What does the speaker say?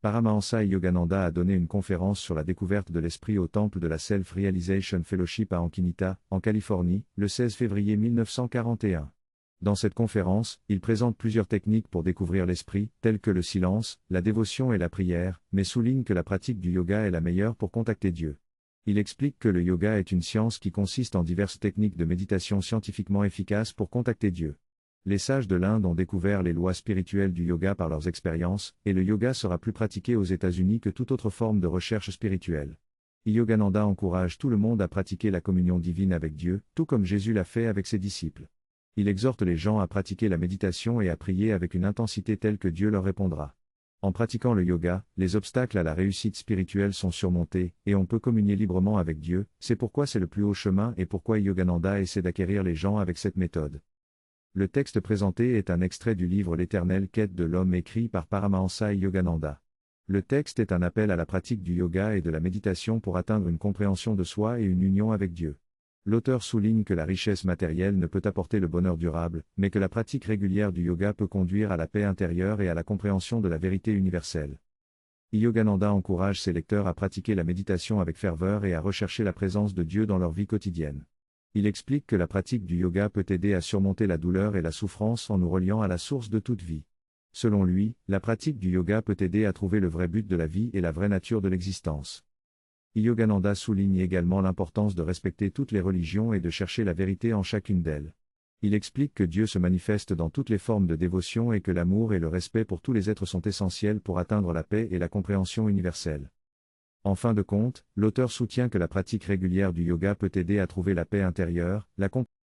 Paramahansa Yogananda a donné une conférence sur la découverte de l'esprit au temple de la Self-Realization Fellowship à Encinita, en Californie, le 16 février 1941. Dans cette conférence, il présente plusieurs techniques pour découvrir l'esprit, telles que le silence, la dévotion et la prière, mais souligne que la pratique du yoga est la meilleure pour contacter Dieu. Il explique que le yoga est une science qui consiste en diverses techniques de méditation scientifiquement efficaces pour contacter Dieu. Les sages de l'Inde ont découvert les lois spirituelles du yoga par leurs expériences, et le yoga sera plus pratiqué aux États-Unis que toute autre forme de recherche spirituelle. Yogananda encourage tout le monde à pratiquer la communion divine avec Dieu, tout comme Jésus l'a fait avec ses disciples. Il exhorte les gens à pratiquer la méditation et à prier avec une intensité telle que Dieu leur répondra. En pratiquant le yoga, les obstacles à la réussite spirituelle sont surmontés, et on peut communier librement avec Dieu, c'est pourquoi c'est le plus haut chemin et pourquoi Yogananda essaie d'acquérir les gens avec cette méthode. Le texte présenté est un extrait du livre L'éternelle quête de l'homme écrit par Paramahansa Yogananda. Le texte est un appel à la pratique du yoga et de la méditation pour atteindre une compréhension de soi et une union avec Dieu. L'auteur souligne que la richesse matérielle ne peut apporter le bonheur durable, mais que la pratique régulière du yoga peut conduire à la paix intérieure et à la compréhension de la vérité universelle. Yogananda encourage ses lecteurs à pratiquer la méditation avec ferveur et à rechercher la présence de Dieu dans leur vie quotidienne. Il explique que la pratique du yoga peut aider à surmonter la douleur et la souffrance en nous reliant à la source de toute vie. Selon lui, la pratique du yoga peut aider à trouver le vrai but de la vie et la vraie nature de l'existence. Yogananda souligne également l'importance de respecter toutes les religions et de chercher la vérité en chacune d'elles. Il explique que Dieu se manifeste dans toutes les formes de dévotion et que l'amour et le respect pour tous les êtres sont essentiels pour atteindre la paix et la compréhension universelle. En fin de compte, l'auteur soutient que la pratique régulière du yoga peut aider à trouver la paix intérieure, la compréhension